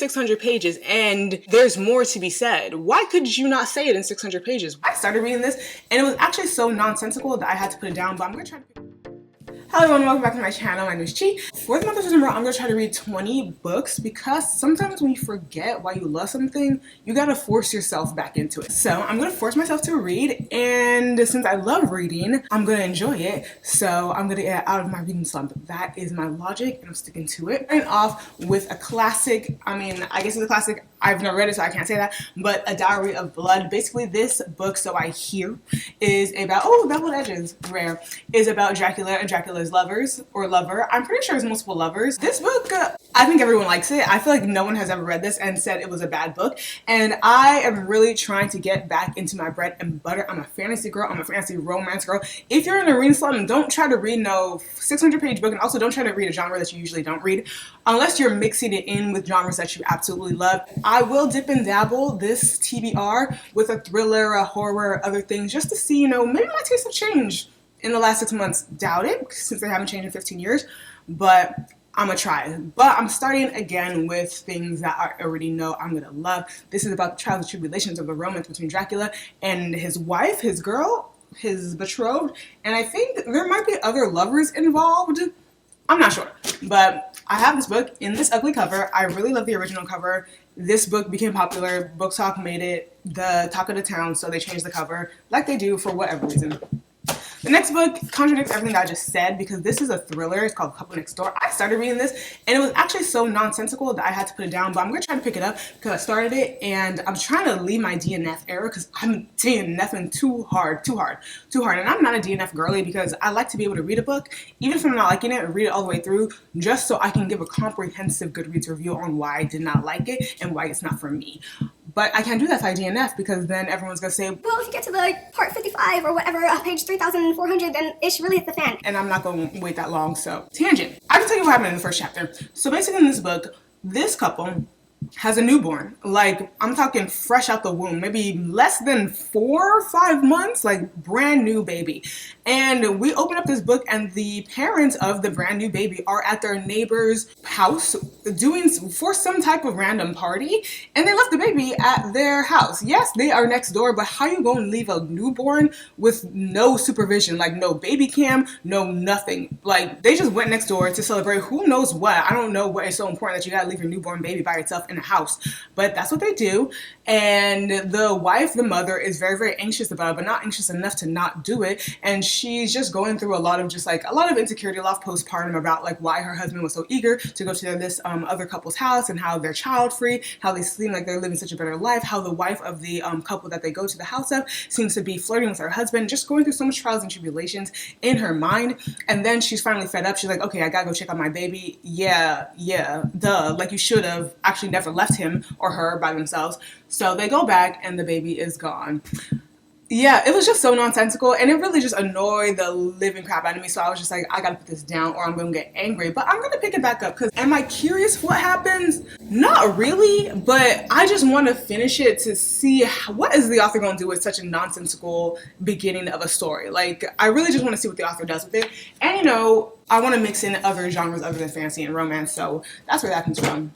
600 pages and there's more to be said. Why could you not say it in 600 pages? I started reading this and it was actually so nonsensical that I had to put it down, but I'm gonna try to Hello everyone, welcome back to my channel. My name is Chi. For the month of September, I'm going to try to read 20 books because sometimes when you forget why you love something, you got to force yourself back into it. So I'm going to force myself to read, and since I love reading, I'm going to enjoy it. So I'm going to get out of my reading slump. That is my logic and I'm sticking to it. And off with a classic, I guess it's a classic. I've never read it, so I can't say that, but A Diary of Blood. Basically, this book, so I hear, is about, oh, double edges, rare, is about Dracula and Dracula's lovers, or lover. I'm pretty sure it's multiple lovers. This book, I think everyone likes it. I feel like no one has ever read this and said it was a bad book, and I am really trying to get back into my bread and butter. I'm a fantasy girl. I'm a fantasy romance girl. If you're in a reading slump, don't try to read no 600-page book, and also don't try to read a genre that you usually don't read, unless you're mixing it in with genres that you absolutely love. I will dip and dabble this TBR with a thriller, a horror, other things, just to see, maybe my tastes have changed in the last 6 months. Doubt it, since they haven't changed in 15 years, but I'm gonna try. But I'm starting again with things that I already know I'm gonna love. This is about the trials and tribulations of the romance between Dracula and his wife, his girl, his betrothed, and I think there might be other lovers involved. I'm not sure, but I have this book in this ugly cover. I really love the original cover. This book became popular. Book Talk made it the talk of the town, so they changed the cover like they do for whatever reason. The next book contradicts everything that I just said because this is a thriller. It's called Couple Next Door. I started reading this and it was actually so nonsensical that I had to put it down, but I'm going to try to pick it up because I started it and I'm trying to leave my DNF era because I'm DNFing too hard. And I'm not a DNF girly because I like to be able to read a book, even if I'm not liking it, read it all the way through just so I can give a comprehensive Goodreads review on why I did not like it and why it's not for me. But I can't do that if I DNF because then everyone's going to say, well, if you get to the part 55 or whatever, page 3,400, then it should really hit the fan. And I'm not going to wait that long, so. Tangent. I can tell you what happened in the first chapter. So basically in this book, this couple has a newborn. Like, I'm talking fresh out the womb, maybe less than 4 or 5 months, like brand new baby. And we open up this book and the parents of the brand new baby are at their neighbor's house for some type of random party, and they left the baby at their house. Yes, they are next door, but how you gonna leave a newborn with no supervision, like no baby cam, no nothing? Like, they just went next door to celebrate who knows what. I don't know what is so important that you gotta leave your newborn baby by itself in a house, but that's what they do. And the wife, the mother, is very, very anxious about it, but not anxious enough to not do it. And she's just going through a lot of insecurity, a lot of postpartum about like why her husband was so eager to go to this other couple's house and how they're child free, how they seem like they're living such a better life, how the wife of the couple that they go to the house of seems to be flirting with her husband, just going through so much trials and tribulations in her mind. And then she's finally fed up. She's like, okay, I gotta go check on my baby. Yeah, duh, like you should have actually never left him or her by themselves. So they go back and the baby is gone. Yeah, it was just so nonsensical and it really just annoyed the living crap out of me. So I was just like, I gotta put this down or I'm gonna get angry. But I'm gonna pick it back up because am I curious what happens? Not really, but I just want to finish it to see what is the author gonna do with such a nonsensical beginning of a story. Like, I really just want to see what the author does with it. And I want to mix in other genres other than fantasy and romance. So that's where that comes from.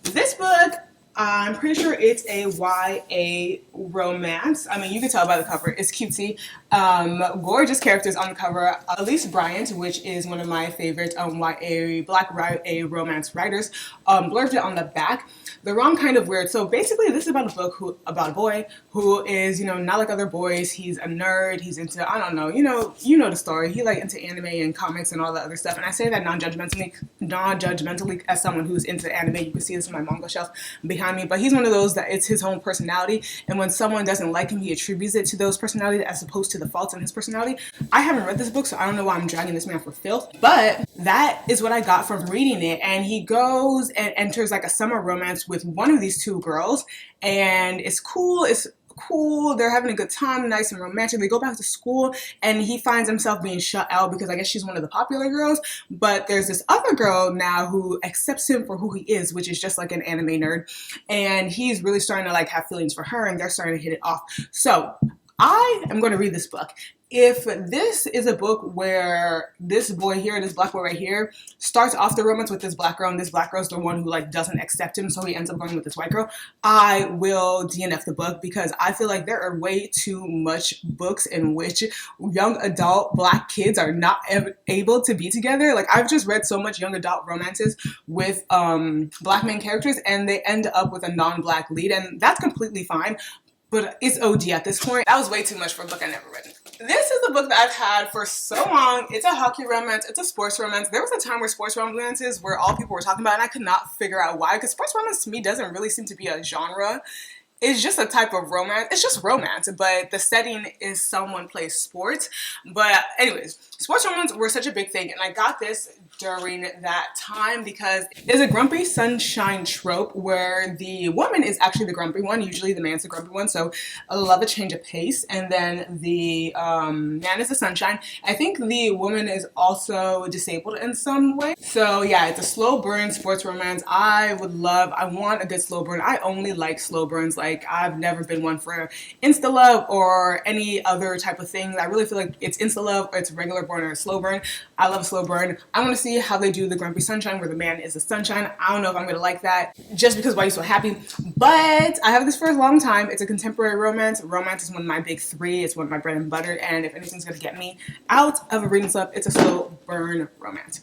This book, I'm pretty sure it's a YA romance. I mean, you can tell by the cover. It's cutesy. Gorgeous characters on the cover. Elise Bryant, which is one of my favorite Black YA romance writers, blurbed it on the back. The wrong kind of weird. So basically, this is about a book about a boy who is, not like other boys. He's a nerd. He's into, I don't know, you know the story. He into anime and comics and all that other stuff. And I say that non-judgmentally as someone who's into anime. You can see this in my manga shelf behind me. But he's one of those that it's his own personality. And when someone doesn't like him, he attributes it to those personalities as opposed to the faults in his personality. I haven't read this book, so I don't know why I'm dragging this man for filth. But that is what I got from reading it. And he goes and enters like a summer romance with one of these two girls. And it's cool. They're having a good time, nice and romantic. They go back to school and he finds himself being shut out because I guess she's one of the popular girls. But there's this other girl now who accepts him for who he is, which is just like an anime nerd. And he's really starting to have feelings for her and they're starting to hit it off. So I am going to read this book. if this is a book where this boy here, this black boy right here, starts off the romance with this black girl, and this black girl's the one who like doesn't accept him, so he ends up going with this white girl, I will DNF the book, because I feel like there are way too much books in which young adult black kids are not able to be together. Like, I've just read so much young adult romances with black main characters, and they end up with a non-black lead, and that's completely fine. But it's OD at this point. That was way too much for a book I never read. This is a book that I've had for so long. It's a hockey romance. It's a sports romance. There was a time where sports romances were all people were talking about, and I could not figure out why, because sports romance to me doesn't really seem to be a genre. It's just a type of romance. It's just romance, but the setting is someone plays sports. But anyways, sports romance were such a big thing, and I got this during that time because there's a grumpy sunshine trope where the woman is actually the grumpy one. Usually the man's the grumpy one, so I love a change of pace. And then the man is the sunshine. I think the woman is also disabled in some way. So yeah, it's a slow burn sports romance. I want a good slow burn. I only like slow burns. Like, I've never been one for insta love or any other type of thing. I really feel like it's insta love or it's regular burn or a slow burn. I love a slow burn. I want to see how they do the grumpy sunshine where the man is the sunshine. I don't know if I'm gonna like that just because why you so happy, but I have this for a long time. It's a contemporary romance. Romance is one of my big three. It's one of my bread and butter, and if anything's gonna get me out of a reading slump, it's a slow burn romance.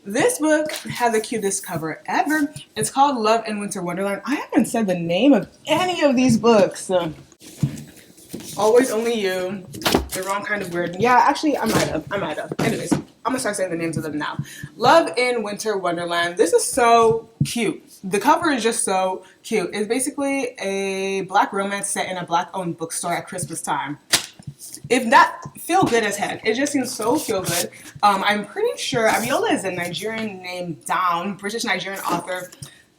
This book has the cutest cover ever. It's called Love in Winter Wonderland. I haven't said the name of any of these books. Always Only You. The wrong kind of weird. Yeah, actually, I might have. Anyways, I'm gonna start saying the names of them now. Love in Winter Wonderland. This is so cute. The cover is just so cute. It's basically a black romance set in a black-owned bookstore at Christmas time. If that feel good as heck, it just seems so feel good. I'm pretty sure Abiola is a Nigerian name down, British Nigerian author.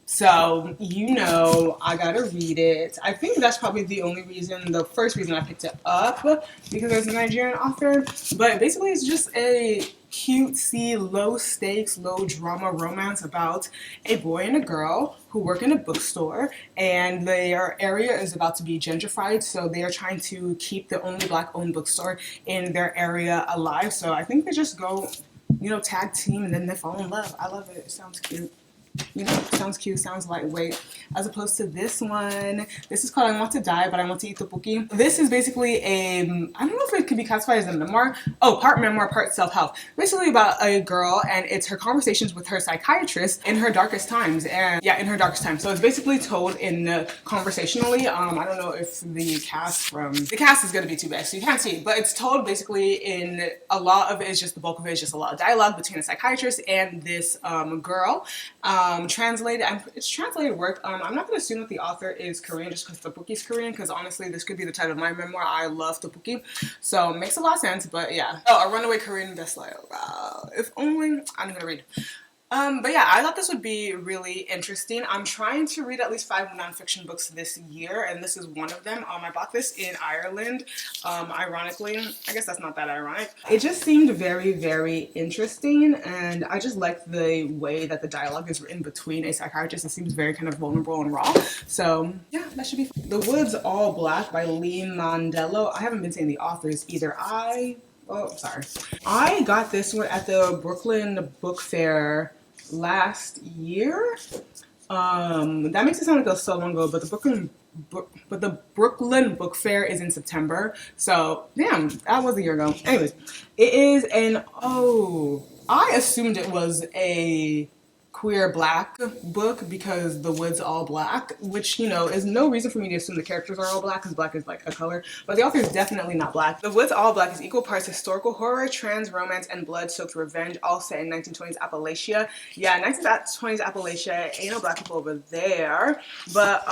So, you know, I gotta read it. I think that's probably the first reason I picked it up, because there's a Nigerian author. But basically, it's just a cutesy, low stakes, low drama romance about a boy and a girl who work in a bookstore, and their area is about to be gentrified, so they are trying to keep the only black owned bookstore in their area alive. So I think they just go, you know, tag team, and then they fall in love. I love it. It sounds cute. You know, sounds cute, sounds lightweight, as opposed to this one. This is called I Want to Die, but I Want to Eat the Pookie. This is basically I don't know if it could be classified as a memoir. Oh, part memoir, part self-help. Basically about a girl, and it's her conversations with her psychiatrist in her darkest times. And yeah, in her darkest times. So it's basically told in conversationally. I don't know if the cast is going to be too bad, so you can't see it, but it's told basically in a lot of it is just the bulk of it is just a lot of dialogue between a psychiatrist and this girl. It's translated work. I'm not going to assume that the author is Korean just because Tteokboki's Korean, because honestly, this could be the title of my memoir. I love Tteokboki, so it makes a lot of sense, but yeah. Oh, a runaway Korean bestseller. Wow. If only, I'm going to read. But yeah, I thought this would be really interesting. I'm trying to read at least 5 nonfiction books this year, and this is one of them. I bought this in Ireland. Ironically, I guess that's not that ironic. It just seemed very, very interesting, and I just liked the way that the dialogue is written between a psychiatrist. It seems very kind of vulnerable and raw. So yeah, that should be fun. The Woods All Black by Lee Mondello. I haven't been saying the authors either. I got this one at the Brooklyn Book Fair last year. That makes it sound like it was so long ago, but the Brooklyn Book Fair is in September. So damn, that was a year ago. Anyways, it is I assumed it was a queer black book because the Woods All Black, which, you know, is no reason for me to assume the characters are all black because black is like a color, but the author is definitely not black. The Woods All Black is equal parts historical horror, trans romance, and blood-soaked revenge, all set in 1920s Appalachia. Yeah, 1920s Appalachia, ain't no black people over there, but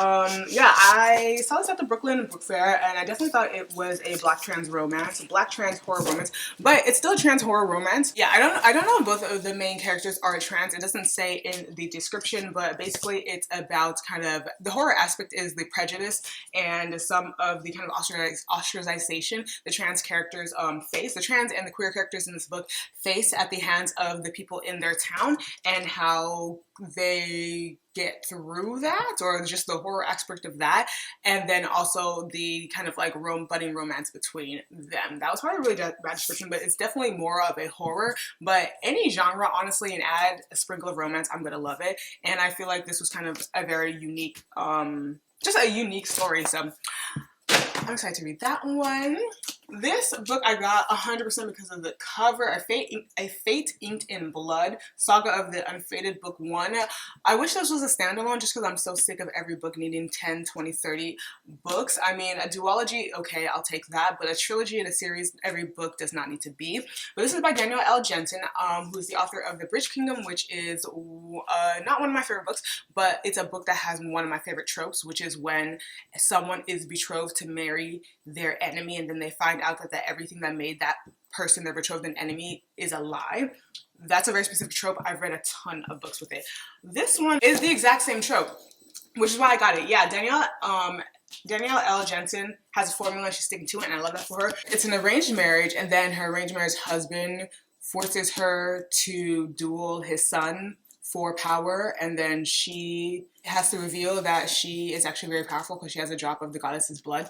yeah, I saw this at the Brooklyn Book Fair, and I definitely thought it was a black trans romance, black trans horror romance, but it's still a trans horror romance. Yeah, I don't know if both of the main characters are trans. It doesn't say in the description, but basically it's about kind of the horror aspect is the prejudice and some of the kind of ostracization the trans characters face, the trans and the queer characters in this book face at the hands of the people in their town, and how they get through that, or just the horror aspect of that, and then also the kind of like budding romance between them. That was probably a really bad description, but it's definitely more of a horror. But any genre, honestly, and add a sprinkle of romance, I'm gonna love it. And I feel like this was kind of a very unique, just a unique story. So I'm excited to read that one. This book I got 100% because of the cover, A Fate Inked in Blood, Saga of the Unfated Book 1. I wish this was a standalone just because I'm so sick of every book needing 10, 20, 30 books. I mean, a duology, okay, I'll take that, but a trilogy and a series, every book does not need to be. But this is by Danielle L. Jensen, who is the author of The Bridge Kingdom, which is not one of my favorite books, but it's a book that has one of my favorite tropes, which is when someone is betrothed to marry their enemy and then they find out that everything that made that person their betrothed an enemy is a lie. That's a very specific trope. I've read a ton of books with it. This one is the exact same trope, which is why I got it. Yeah, Danielle L. Jensen has a formula, she's sticking to it, and I love that for her. It's an arranged marriage, and then her arranged marriage husband forces her to duel his son for power, and then she has to reveal that she is actually very powerful because she has a drop of the goddess's blood.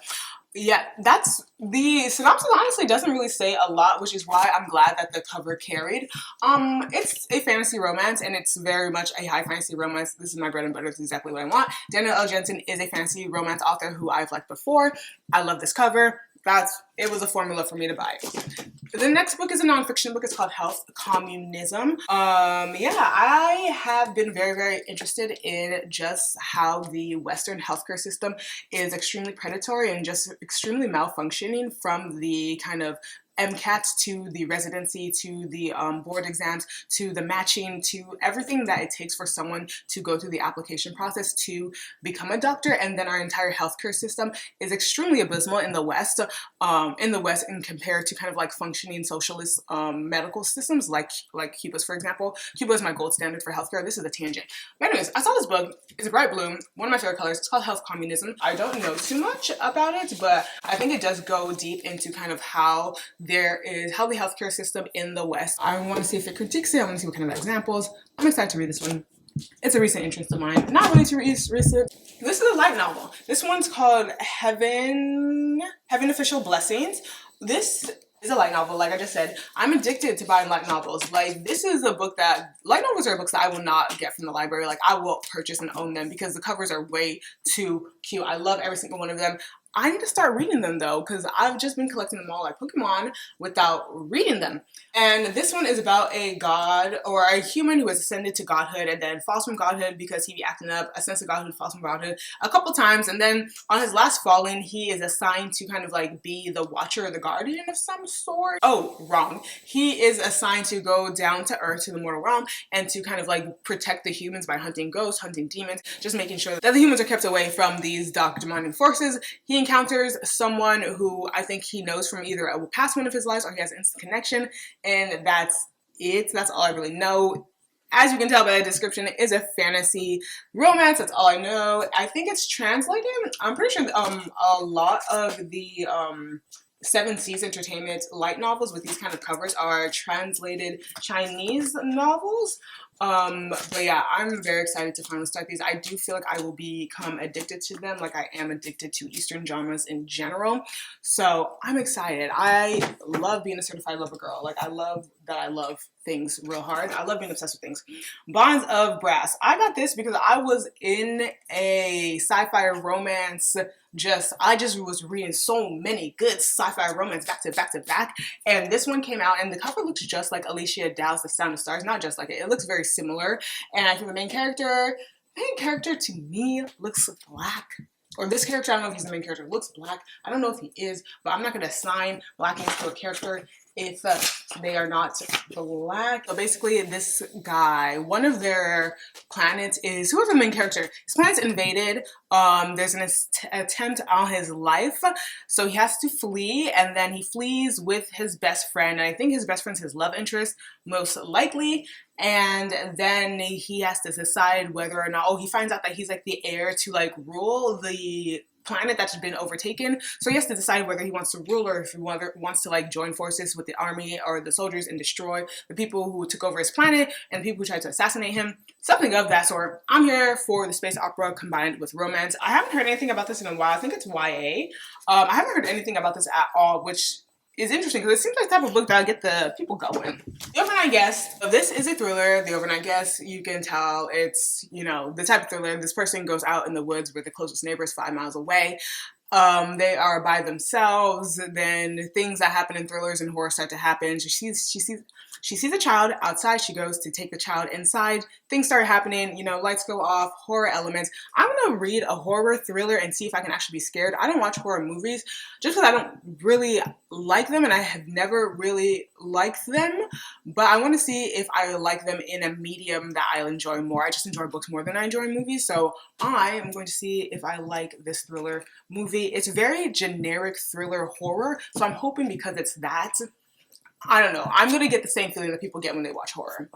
Yeah, that's the synopsis. Honestly doesn't really say a lot, which is why I'm glad that the cover carried. It's a fantasy romance, and it's very much a high fantasy romance. This is my bread and butter. It's exactly what I want. Danielle L. Jensen is a fantasy romance author who I've liked before. I love this cover. It was a formula for me to buy. The next book is a nonfiction book. It's called Health Communism. I have been very, very interested in just how the Western healthcare system is extremely predatory and just extremely malfunctioning, from the kind of MCAT to the residency to the board exams to the matching to everything that it takes for someone to go through the application process to become a doctor. And then our entire healthcare system is extremely abysmal in the West, and compared to kind of like functioning socialist medical systems like Cuba's, for example. Cuba is my gold standard for healthcare. This is a tangent. But anyways, I saw this book. It's a bright blue, one of my favorite colors. It's called Health Communism. I don't know too much about it, but I think it does go deep into kind of how the healthcare system in the West. I want to see if it critiques it. I want to see what kind of examples. I'm excited to read this one. It's a recent interest of mine. Not really too recent. This is a light novel. This one's called Heaven Official Blessings. This is a light novel, like I just said. I'm addicted to buying light novels. Like, this is a book that, light novels are books that I will not get from the library. Like, I will purchase and own them because the covers are way too cute. I love every single one of them. I need to start reading them though, because I've just been collecting them all like Pokemon without reading them. And this one is about a god or a human who has ascended to godhood and then falls from godhood because he be acting up, ascends to godhood, falls from godhood a couple times. And then on his last falling, he is assigned to kind of like be the watcher or the guardian of some sort. Oh, wrong. He is assigned to go down to earth, to the mortal realm, and to kind of like protect the humans by hunting ghosts, hunting demons, just making sure that the humans are kept away from these dark demonic forces. He encounters someone who I think he knows from either a past one of his lives or he has instant connection, and that's it. That's all I really know. As you can tell by the description, it is a fantasy romance. That's all I know. I think it's translated. I'm pretty sure a lot of the Seven Seas Entertainment light novels with these kind of covers are translated Chinese novels. But yeah, I'm very excited to finally start these. I do feel like I will become addicted to them, like I am addicted to Eastern genres in general. So I'm excited. I love being a certified lover girl. Like, I love things real hard. I love being obsessed with things. Bonds of Brass. I got this because I was in a sci-fi romance. I just was reading so many good sci-fi romance back to back. And this one came out and the cover looks just like Alicia Dow's The Sound of Stars. Not just like it. It looks very similar. And I think the main character to me looks black. Or this character, I don't know if he's the main character, looks black. I don't know if he is, but I'm not going to assign blackness to a character if they are not black. So basically, this guy, one of their planets is, who is the main character? His planet's invaded. There's an attempt on his life. So he has to flee, and then he flees with his best friend. And I think his best friend's his love interest, most likely. And then he has to decide whether or not, he finds out that he's like the heir to like rule the planet that's been overtaken. So he has to decide whether he wants to rule or if he wants to like join forces with the army or the soldiers and destroy the people who took over his planet and the people who tried to assassinate him. Something of that sort. I'm here for the space opera combined with romance. I haven't heard anything about this in a while. I think it's YA. I haven't heard anything about this at all, which is interesting because it seems like the type of book that'll get the people going. The Overnight Guest. This is a thriller. The Overnight Guest, you can tell it's, the type of thriller. This person goes out in the woods where the closest neighbor is 5 miles away. They are by themselves. Then things that happen in thrillers and horror start to happen. She sees a child outside. She goes to take the child inside. Things start happening, lights go off, horror elements. I'm gonna read a horror thriller and see if I can actually be scared. I don't watch horror movies just because I don't really like them and I have never really liked them, but I want to see if I like them in a medium that I'll enjoy more. I just enjoy books more than I enjoy movies, so I am going to see if I like this thriller movie. It's very generic thriller horror, so I'm hoping because it's that, I don't know, I'm going to get the same feeling that people get when they watch horror.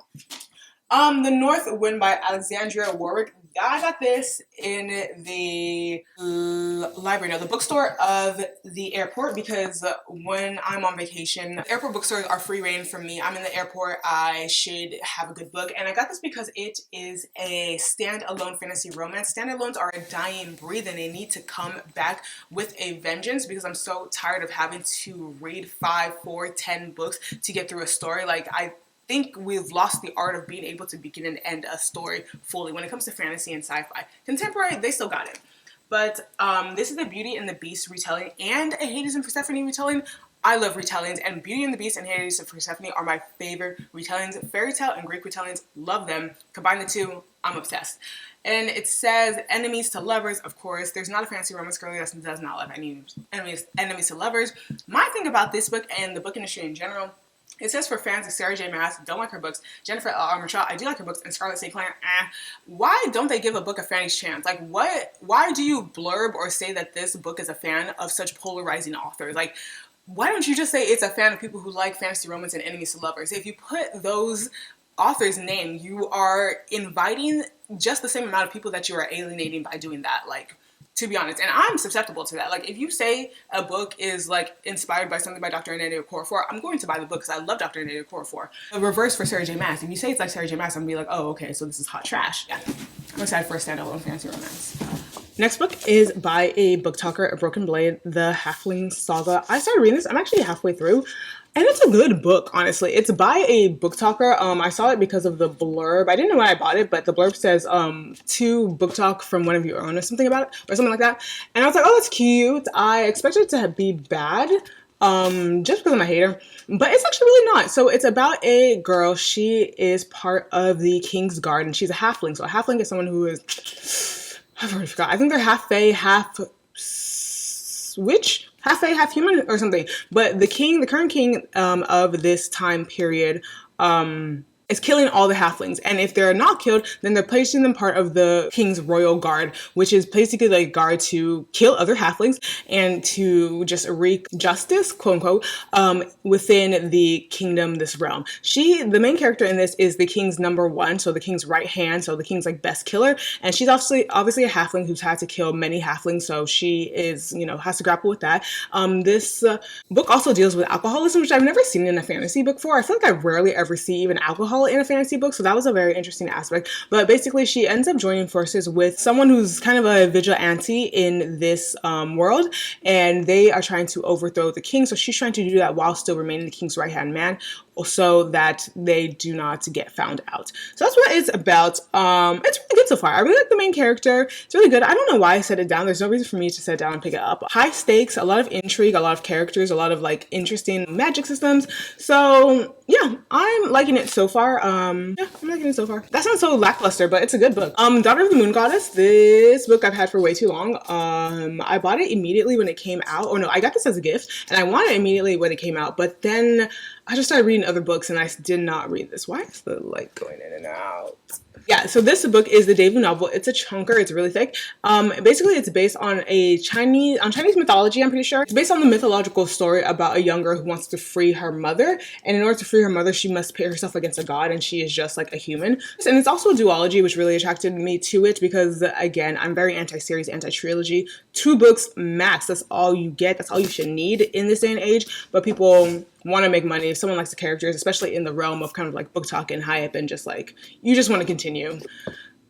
The North Wind by Alexandria Warwick. I got this in the library, the bookstore of the airport, because when I'm on vacation, airport bookstores are free reign for me. I'm in the airport, I should have a good book. And I got this because it is a standalone fantasy romance. Standalones are a dying breed and they need to come back with a vengeance because I'm so tired of having to read 5, 4, 10 books to get through a story. I think we've lost the art of being able to begin and end a story fully when it comes to fantasy and sci-fi. Contemporary, they still got it. But this is the Beauty and the Beast retelling and a Hades and Persephone retelling. I love retellings, and Beauty and the Beast and Hades and Persephone are my favorite retellings. Fairy tale and Greek retellings, love them. Combine the two, I'm obsessed. And it says enemies to lovers, of course. There's not a fantasy romance girly that does not love enemies to lovers. My thing about this book and the book industry in general, it says for fans of Sarah J. Maas, don't like her books. Jennifer L. Armentrout, I do like her books. And Scarlett St. Clair, Why don't they give a book a fanny's chance? Why do you blurb or say that this book is a fan of such polarizing authors? Why don't you just say it's a fan of people who like fantasy romance and enemies to lovers? If you put those author's name, you are inviting just the same amount of people that you are alienating by doing that. To be honest, and I'm susceptible to that. If you say a book is inspired by something by Dr. Ananda Okorafor, I'm going to buy the book because I love Dr. Ananda Okorafor. The reverse for Sarah J. Maas. If you say it's like Sarah J. Maas, I'm gonna be like, oh, okay, so this is hot trash. Yeah, I'm excited for a standalone fantasy romance. Next book is by a book talker, A Broken Blade, The Halfling Saga. I started reading this. I'm actually halfway through. And it's a good book, honestly. It's by a book talker. I saw it because of the blurb. I didn't know when I bought it, but the blurb says, to book talk from one of your own or something about it, or something like that. And I was like, oh, that's cute. I expected it to be bad, just because I'm a hater. But it's actually really not. So it's about a girl. She is part of the King's Guard, and she's a halfling. So a halfling is someone who is, I've already forgot. I think they're half fae, half witch? Half fae, half human or something. But the current king of this time period is killing all the halflings. And if they're not killed, then they're placing them part of the king's royal guard, which is basically the guard to kill other halflings and to just wreak justice, quote unquote, within the kingdom, this realm. The main character in this is the king's number one, so the king's right hand, so the king's best killer. And she's obviously a halfling who's had to kill many halflings, so she is, has to grapple with that. This book also deals with alcoholism, which I've never seen in a fantasy book before. I feel like I rarely ever see even alcohol in a fantasy book, so that was a very interesting aspect. But basically she ends up joining forces with someone who's kind of a vigilante in this world, and they are trying to overthrow the king. So she's trying to do that while still remaining the king's right hand man, so that they do not get found out. So that's what it's about. It's really good so far. I really like the main character. It's really good. I don't know why I set it down. There's no reason for me to set it down and pick it up. High stakes, a lot of intrigue, a lot of characters, a lot of interesting magic systems. So yeah, I'm liking it so far. I'm liking it so far. That sounds so lackluster, but it's a good book. Daughter of the Moon Goddess. This book I've had for way too long. I bought it immediately when it came out. Oh no, I got this as a gift and I wanted it immediately when it came out, but then I just started reading other books and I did not read this. Why is the light going in and out? Yeah, so this book is the debut novel. It's a chunker. It's really thick. Basically, it's based on Chinese mythology, I'm pretty sure. It's based on the mythological story about a young girl who wants to free her mother. And in order to free her mother, she must pit herself against a god, and she is just like a human. And it's also a duology, which really attracted me to it because, again, I'm very anti-series, anti-trilogy. 2 books max. That's all you get. That's all you should need in this day and age. But people want to make money. If someone likes the characters, especially in the realm of kind of like book talk and hype, and just like, you just want to continue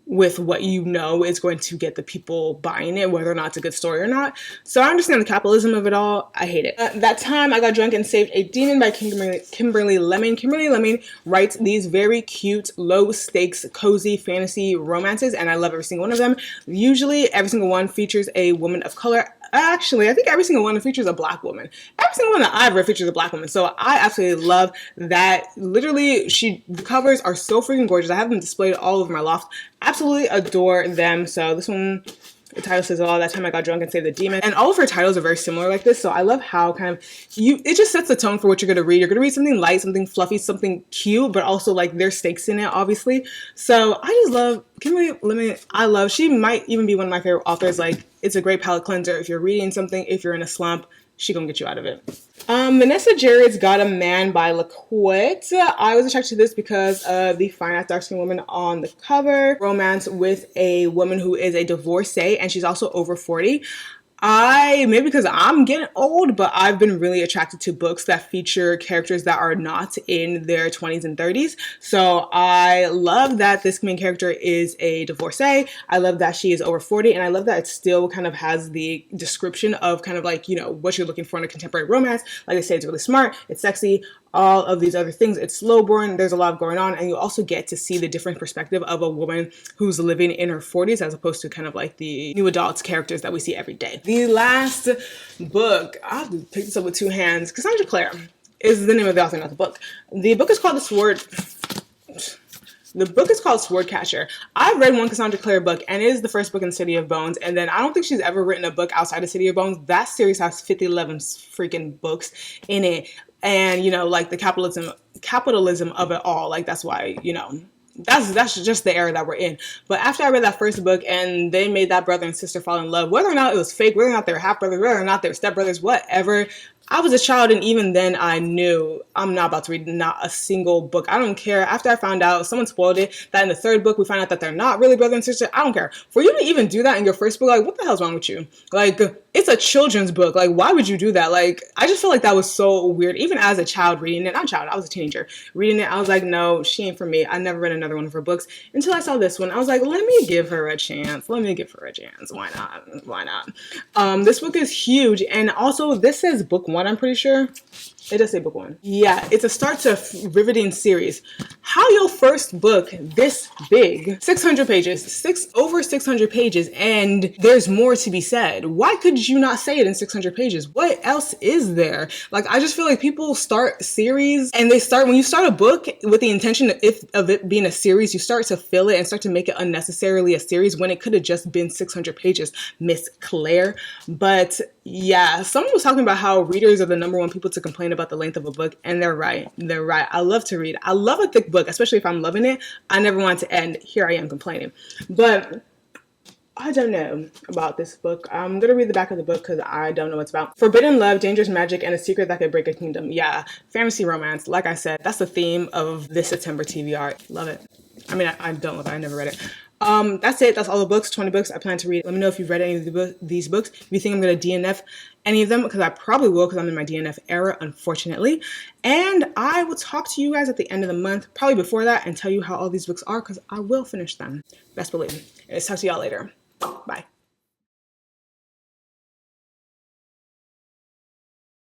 with what you know is going to get the people buying it, whether or not it's a good story or not. So I understand the capitalism of it all. I hate it. That Time I Got Drunk and Saved a Demon by Kimberly Lemon. Kimberly Lemon writes these very cute, low stakes, cozy fantasy romances, and I love every single one of them. Usually every single one features a woman of color. Actually, I think every single one features a black woman. Every single one that I've read features a black woman. So I absolutely love that. Literally, the covers are so freaking gorgeous. I have them displayed all over my loft. Absolutely adore them. So this one, the title says all. That Time I Got Drunk and Saved the Demon. And all of her titles are very similar like this. So I love how kind of it just sets the tone for what you're going to read. You're going to read something light, something fluffy, something cute, but also like there's stakes in it, obviously. So I just love Kimberly Lemon. She might even be one of my favorite authors. Like, it's a great palate cleanser. If you're reading something, if you're in a slump, she gonna get you out of it. Vanessa Jared's Got a Man by LaQuette. I was attracted to this because of the fine ass dark-skinned woman on the cover. Romance with a woman who is a divorcee, and she's also over 40. Maybe because I'm getting old, but I've been really attracted to books that feature characters that are not in their 20s and 30s. So I love that this main character is a divorcee. I love that she is over 40, and I love that it still kind of has the description of kind of like, you know, what you're looking for in a contemporary romance. Like I say, it's really smart, it's sexy, all of these other things. It's slow burn, there's a lot going on, and you also get to see the different perspective of a woman who's living in her 40s as opposed to kind of like the new adults characters that we see every day. The last book, I have to pick this up with 2 hands. Cassandra Clare is the name of the author, not the book. The book is called Swordcatcher. I've read one Cassandra Clare book, and it is the first book in City of Bones, and then I don't think she's ever written a book outside of City of Bones. That series has 11 freaking books in it, and, you know, like the capitalism of it all, like that's why, you know, that's just the era that we're in. But after I read that first book and they made that brother and sister fall in love, whether or not it was fake, whether or not they were half brothers, whether or not they were stepbrothers, whatever, I was a child, and even then I knew I'm not about to read not a single book. I don't care. After I found out, someone spoiled it, that in the 3rd book we find out that they're not really brother and sister. I don't care. For you to even do that in your first book, like, what the hell's wrong with you? Like, it's a children's book. Like, why would you do that? Like, I just feel like that was so weird. Even as a child reading it, not a child, I was a teenager reading it, I was like, no, she ain't for me. I never read another one of her books until I saw this one. I was like, let me give her a chance. Why not? This book is huge, and also this says book 1, I'm pretty sure. It does say book 1. Yeah, it's a start to a riveting series. How your first book this big, 600 pages, over 600 pages, and there's more to be said. Why could you not say it in 600 pages? What else is there? Like, I just feel like people start series, and when you start a book with the intention of it being a series, you start to fill it and start to make it unnecessarily a series when it could have just been 600 pages, Miss Claire. But yeah, someone was talking about how readers are the #1 people to complain about the length of a book, and they're right. I love to read. I love a thick book, especially if I'm loving it. I never want it to end. Here I am complaining. But I don't know about this book. I'm going to read the back of the book because I don't know what it's about. Forbidden love, dangerous magic, and a secret that could break a kingdom. Yeah, fantasy romance. Like I said, that's the theme of this September TBR. Love it. I mean, I don't love it. I never read it. That's it. That's all the books, 20 books I plan to read. Let me know if you've read any of these books. If you think I'm going to DNF any of them, because I probably will, because I'm in my DNF era, unfortunately. And I will talk to you guys at the end of the month, probably before that, and tell you how all these books are, because I will finish them. Best believe. Talk to y'all later. Bye.